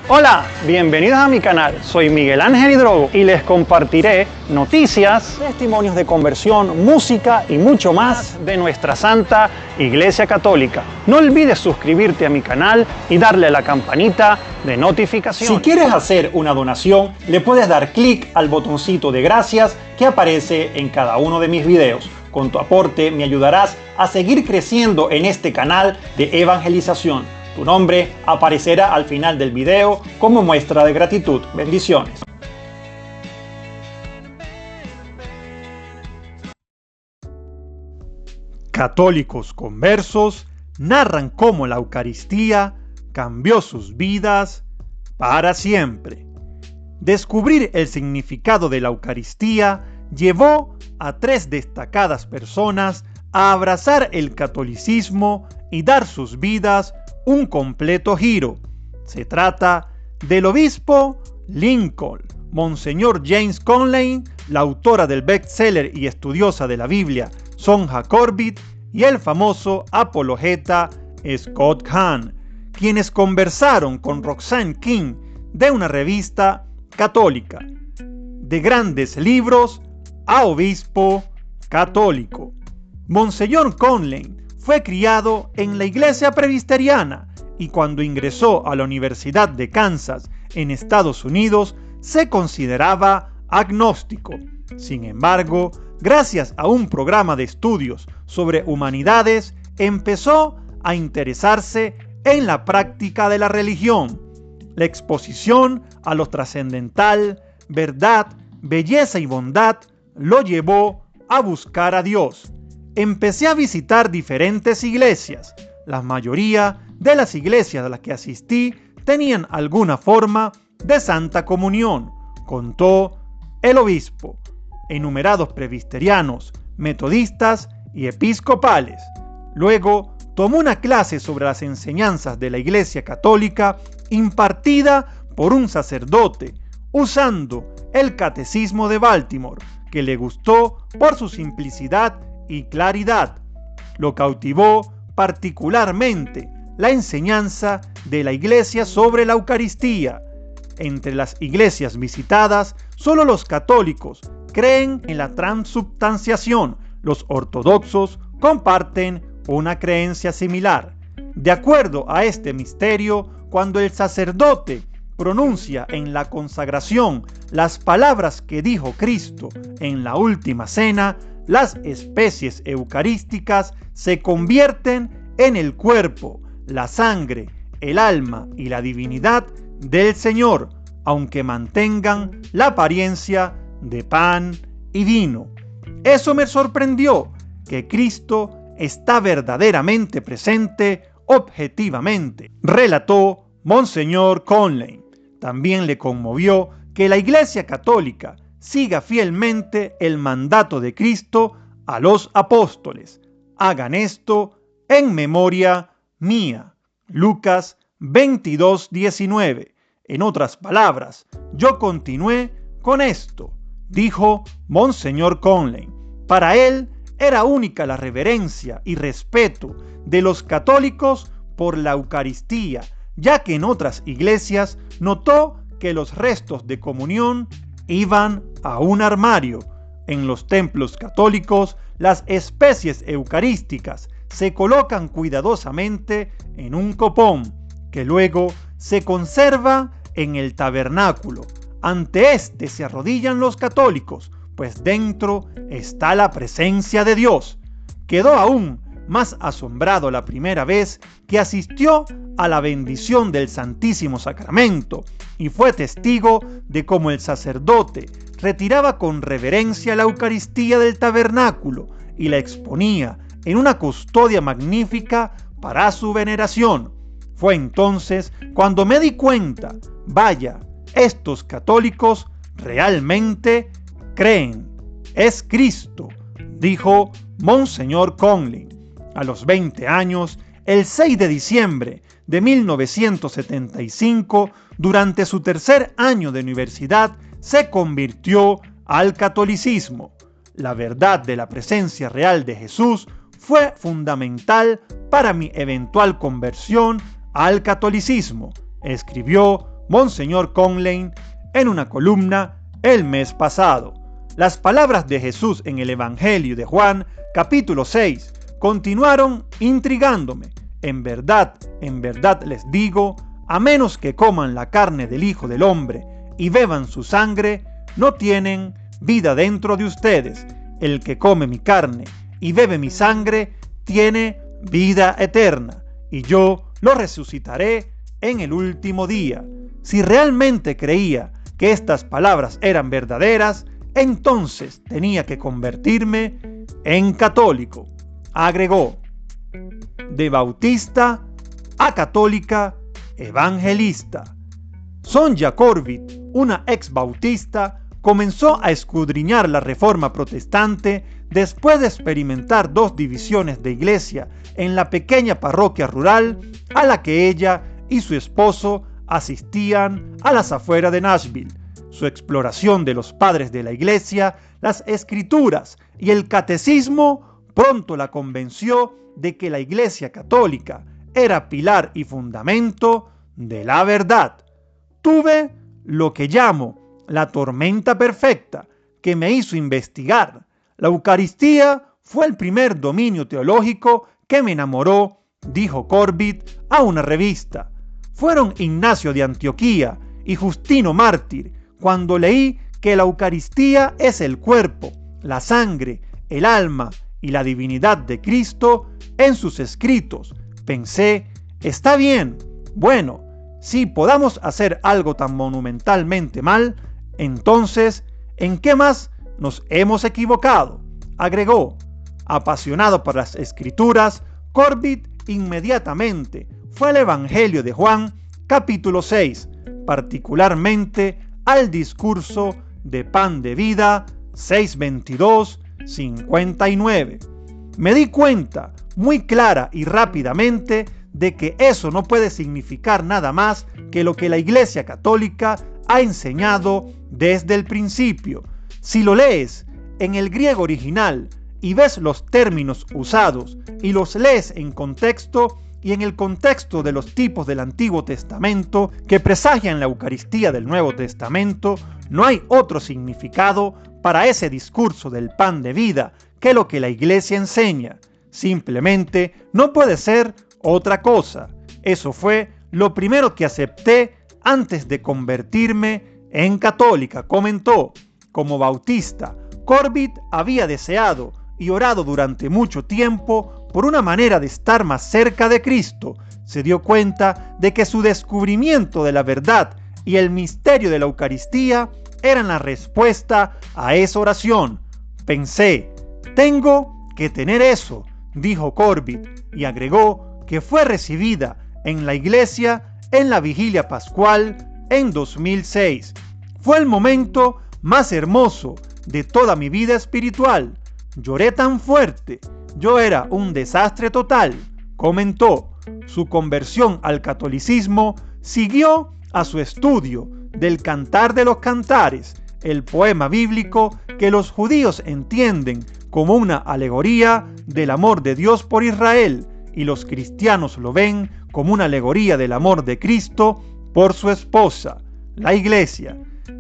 Hola, bienvenidos a mi canal. Soy Miguel Ángel Hidrogo y les compartiré noticias, testimonios de conversión, música y mucho más de nuestra Santa Iglesia Católica. No olvides suscribirte a mi canal y darle a la campanita de notificación. Si quieres hacer una donación, le puedes dar clic al botoncito de gracias que aparece en cada uno de mis videos. Con tu aporte me ayudarás a seguir creciendo en este canal de evangelización. Tu nombre aparecerá al final del video como muestra de gratitud. Bendiciones. Católicos conversos narran cómo la Eucaristía cambió sus vidas para siempre. Descubrir el significado de la Eucaristía llevó a 3 destacadas personas a abrazar el catolicismo y dar sus vidas un completo giro. Se trata del obispo Lincoln, Monseñor James Conley, la autora del bestseller y estudiosa de la Biblia, Sonja Corbett, y el famoso apologeta Scott Hahn, quienes conversaron con Roxanne King de una revista católica. De grandes libros a obispo católico. Monseñor Conley fue criado en la iglesia presbiteriana y cuando ingresó a la Universidad de Kansas en Estados Unidos se consideraba agnóstico. Sin embargo, gracias a un programa de estudios sobre humanidades, empezó a interesarse en la práctica de la religión. La exposición a lo trascendental, verdad, belleza y bondad lo llevó a buscar a Dios. Empecé a visitar diferentes iglesias. La mayoría de las iglesias a las que asistí tenían alguna forma de Santa Comunión, contó el obispo. Enumerados presbiterianos, metodistas y episcopales. Luego tomó una clase sobre las enseñanzas de la Iglesia Católica impartida por un sacerdote, usando el Catecismo de Baltimore, que le gustó por su simplicidad y claridad. Lo cautivó particularmente la enseñanza de la Iglesia sobre la Eucaristía. Entre las iglesias visitadas, solo los católicos creen en la transubstanciación. Los ortodoxos comparten una creencia similar. De acuerdo a este misterio, cuando el sacerdote pronuncia en la consagración las palabras que dijo Cristo en la última cena, las especies eucarísticas se convierten en el cuerpo, la sangre, el alma y la divinidad del Señor, aunque mantengan la apariencia de pan y vino. Eso me sorprendió, que Cristo está verdaderamente presente objetivamente, relató Monseñor Conley. También le conmovió que la Iglesia Católica siga fielmente el mandato de Cristo a los apóstoles. Hagan esto en memoria mía. Lucas 22:19. En otras palabras, yo continué con esto, dijo Monseñor Conley. Para él era única la reverencia y respeto de los católicos por la Eucaristía, ya que en otras iglesias notó que los restos de comunión iban a un armario. En los templos católicos, las especies eucarísticas se colocan cuidadosamente en un copón, que luego se conserva en el tabernáculo. Ante este se arrodillan los católicos, pues dentro está la presencia de Dios. Quedó aún más asombrado la primera vez que asistió a la bendición del Santísimo Sacramento y fue testigo de cómo el sacerdote retiraba con reverencia la Eucaristía del tabernáculo y la exponía en una custodia magnífica para su veneración. Fue entonces cuando me di cuenta, vaya, estos católicos realmente creen. Es Cristo, dijo Monseñor Conley. A los 20 años, el 6 de diciembre de 1975, durante su tercer año de universidad, se convirtió al catolicismo. La verdad de la presencia real de Jesús fue fundamental para mi eventual conversión al catolicismo, escribió Monseñor Conley en una columna el mes pasado. Las palabras de Jesús en el Evangelio de Juan, capítulo 6, continuaron intrigándome. En verdad les digo, a menos que coman la carne del Hijo del Hombre y beban su sangre, no tienen vida dentro de ustedes. El que come mi carne y bebe mi sangre, tiene vida eterna, y yo lo resucitaré en el último día. Si realmente creía que estas palabras eran verdaderas, entonces tenía que convertirme en católico. Agregó: de bautista a católica evangelista. Sonja Corbett, una ex bautista, comenzó a escudriñar la Reforma protestante después de experimentar 2 divisiones de iglesia en la pequeña parroquia rural a la que ella y su esposo asistían a las afueras de Nashville. Su exploración de los padres de la iglesia, las escrituras y el catecismo pronto la convenció de que la Iglesia Católica era pilar y fundamento de la verdad. Tuve lo que llamo la tormenta perfecta que me hizo investigar. La Eucaristía fue el primer dominio teológico que me enamoró, dijo Corbett a una revista. Fueron Ignacio de Antioquía y Justino Mártir cuando leí que la Eucaristía es el cuerpo, la sangre, el alma y la divinidad de Cristo en sus escritos. Pensé, está bien, bueno, si podamos hacer algo tan monumentalmente mal, entonces, ¿en qué más nos hemos equivocado? Agregó. Apasionado por las escrituras, Corbett inmediatamente fue al Evangelio de Juan, capítulo 6, particularmente al discurso de pan de vida 6:22-59. Me di cuenta muy clara y rápidamente de que eso no puede significar nada más que lo que la Iglesia Católica ha enseñado desde el principio. Si lo lees en el griego original y ves los términos usados y los lees en contexto y en el contexto de los tipos del Antiguo Testamento que presagian la Eucaristía del Nuevo Testamento, no hay otro significado para ese discurso del pan de vida que lo que la Iglesia enseña. Simplemente no puede ser otra cosa. Eso fue lo primero que acepté antes de convertirme en católica, comentó. Como bautista, Corbett había deseado y orado durante mucho tiempo por una manera de estar más cerca de Cristo. Se dio cuenta de que su descubrimiento de la verdad y el misterio de la Eucaristía eran la respuesta a esa oración. Pensé, tengo que tener eso, dijo Corbett, y agregó que fue recibida en la iglesia en la vigilia pascual en 2006. Fue el momento más hermoso de toda mi vida espiritual. Lloré tan fuerte, yo era un desastre total, comentó. Su conversión al catolicismo siguió a su estudio del Cantar de los Cantares, el poema bíblico que los judíos entienden como una alegoría del amor de Dios por Israel, y los cristianos lo ven como una alegoría del amor de Cristo por su esposa, la Iglesia.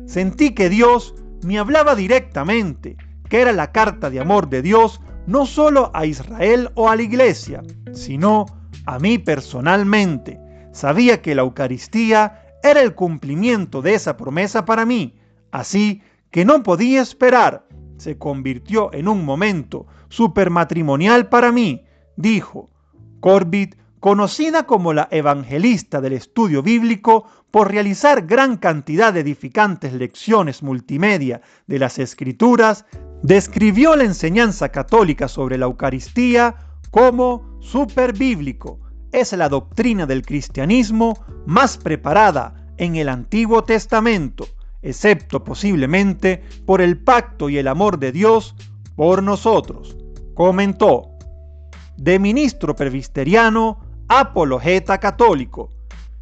Sentí que Dios me hablaba directamente, que era la carta de amor de Dios no solo a Israel o a la Iglesia, sino a mí personalmente. Sabía que la Eucaristía era el cumplimiento de esa promesa para mí, así que no podía esperar. Se convirtió en un momento supermatrimonial para mí, dijo. Corbett, conocida como la evangelista del estudio bíblico por realizar gran cantidad de edificantes lecciones multimedia de las Escrituras, describió la enseñanza católica sobre la Eucaristía como superbíblico. Es la doctrina del cristianismo más preparada en el Antiguo Testamento, excepto posiblemente por el pacto y el amor de Dios por nosotros, comentó. De ministro presbiteriano a apologeta católico.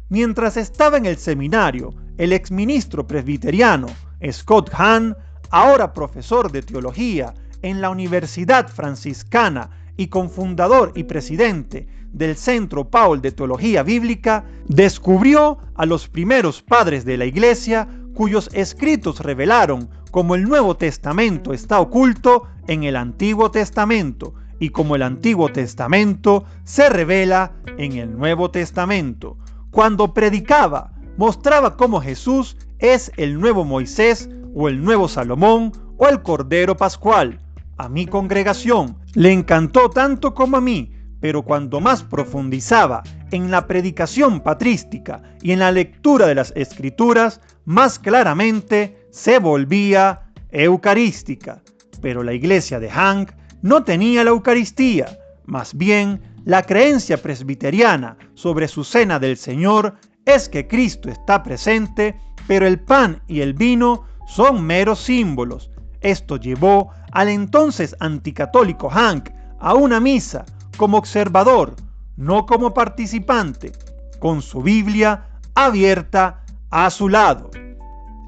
Mientras estaba en el seminario, el exministro presbiteriano Scott Hahn, ahora profesor de teología en la Universidad Franciscana y cofundador y presidente del Centro Paul de Teología Bíblica, descubrió a los primeros padres de la Iglesia cuyos escritos revelaron cómo el Nuevo Testamento está oculto en el Antiguo Testamento y cómo el Antiguo Testamento se revela en el Nuevo Testamento. Cuando predicaba, mostraba cómo Jesús es el nuevo Moisés o el nuevo Salomón o el Cordero Pascual. A mi congregación le encantó tanto como a mí, pero cuando más profundizaba en la predicación patrística y en la lectura de las Escrituras, más claramente se volvía eucarística. Pero la iglesia de Hank no tenía la Eucaristía, más bien la creencia presbiteriana sobre su cena del Señor es que Cristo está presente, pero el pan y el vino son meros símbolos. Esto llevó al entonces anticatólico Hank a una misa como observador, no como participante, con su Biblia abierta a su lado.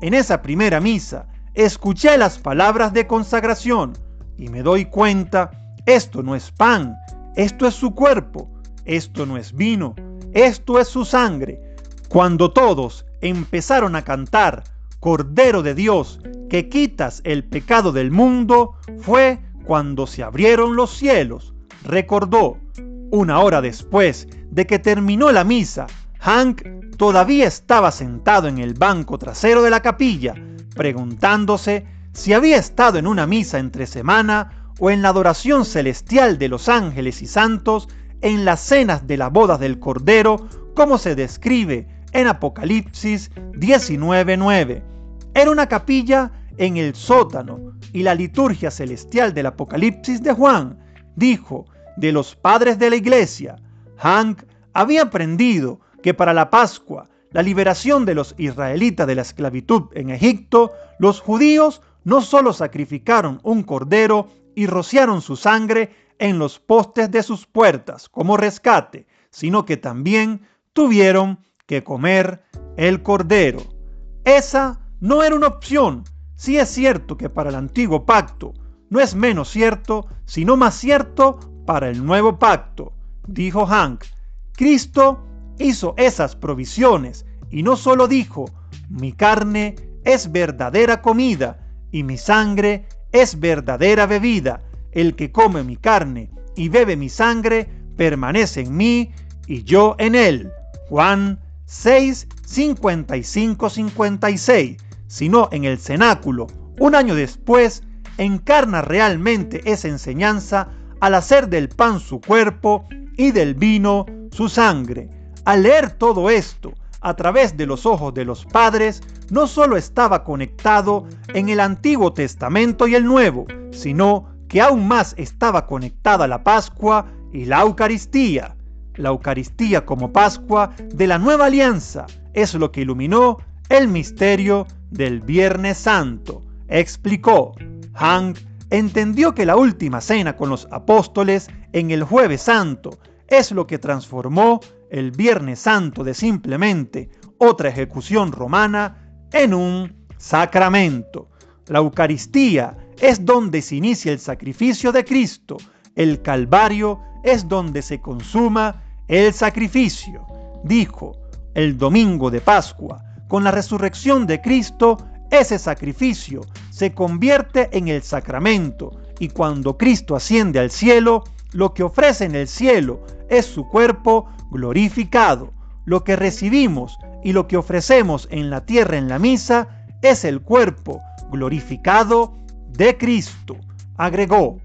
En esa primera misa escuché las palabras de consagración y me doy cuenta, esto no es pan, esto es su cuerpo, esto no es vino, esto es su sangre. Cuando todos empezaron a cantar, Cordero de Dios, que quitas el pecado del mundo, fue cuando se abrieron los cielos, recordó. Una hora después de que terminó la misa, Hank todavía estaba sentado en el banco trasero de la capilla, preguntándose si había estado en una misa entre semana o en la adoración celestial de los ángeles y santos en las cenas de las bodas del Cordero, como se describe en Apocalipsis 19:9. Era una capilla en el sótano y la liturgia celestial del Apocalipsis de Juan dijo de los padres de la iglesia. Hank había aprendido que para la Pascua, la liberación de los israelitas de la esclavitud en Egipto, los judíos no solo sacrificaron un cordero y rociaron su sangre en los postes de sus puertas como rescate, sino que también tuvieron que comer el cordero. Esa no era una opción. Sí es cierto que para el antiguo pacto, no es menos cierto, sino más cierto para el nuevo pacto, dijo Hank. Cristo hizo esas provisiones y no solo dijo, mi carne es verdadera comida y mi sangre es verdadera bebida. El que come mi carne y bebe mi sangre permanece en mí y yo en él. Juan 6, 55-56. Sino en el cenáculo, un año después, encarna realmente esa enseñanza al hacer del pan su cuerpo y del vino su sangre. Al leer todo esto a través de los ojos de los padres, no solo estaba conectado en el Antiguo Testamento y el Nuevo, sino que aún más estaba conectada la Pascua y la Eucaristía. La Eucaristía como Pascua de la Nueva Alianza es lo que iluminó el misterio del Viernes Santo, explicó. Hank entendió que la última cena con los apóstoles en el Jueves Santo es lo que transformó el Viernes Santo de simplemente otra ejecución romana en un sacramento. La Eucaristía es donde se inicia el sacrificio de Cristo. El Calvario es donde se consuma el sacrificio. Dijo, el domingo de Pascua, con la resurrección de Cristo, ese sacrificio se convierte en el sacramento y cuando Cristo asciende al cielo, lo que ofrece en el cielo es su cuerpo glorificado. Lo que recibimos y lo que ofrecemos en la tierra en la misa es el cuerpo glorificado de Cristo, agregó.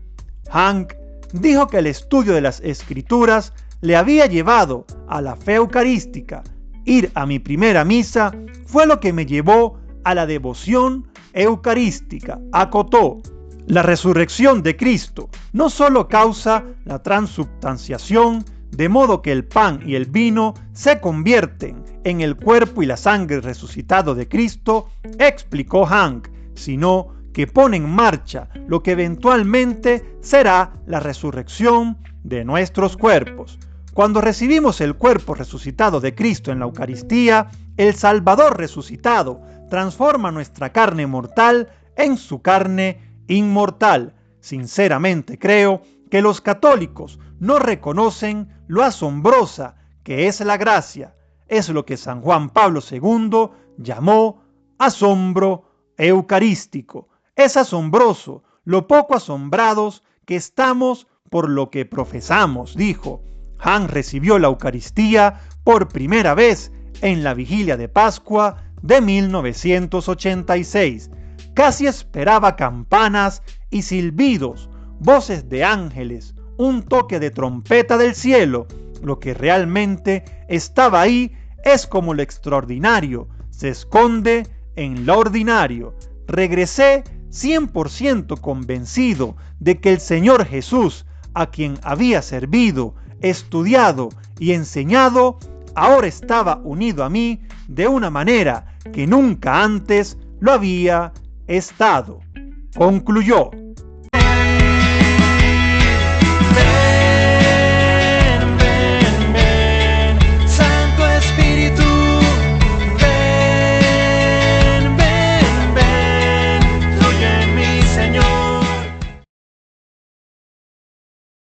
Hank dijo que el estudio de las Escrituras le había llevado a la fe eucarística. Ir a mi primera misa fue lo que me llevó a la devoción eucarística, acotó. La resurrección de Cristo no solo causa la transubstanciación, de modo que el pan y el vino se convierten en el cuerpo y la sangre resucitado de Cristo, explicó Hank, sino que pone en marcha lo que eventualmente será la resurrección de nuestros cuerpos. Cuando recibimos el cuerpo resucitado de Cristo en la Eucaristía, el Salvador resucitado transforma nuestra carne mortal en su carne inmortal. Sinceramente creo que los católicos no reconocen lo asombrosa que es la gracia. Es lo que San Juan Pablo II llamó asombro eucarístico. Es asombroso lo poco asombrados que estamos por lo que profesamos, dijo. Han recibió la Eucaristía por primera vez en la vigilia de Pascua de 1986. Casi esperaba campanas y silbidos, voces de ángeles, un toque de trompeta del cielo. Lo que realmente estaba ahí es como lo extraordinario se esconde en lo ordinario. Regresé 100% convencido de que el Señor Jesús, a quien había servido, estudiado y enseñado, ahora estaba unido a mí de una manera que nunca antes lo había estado. Concluyó.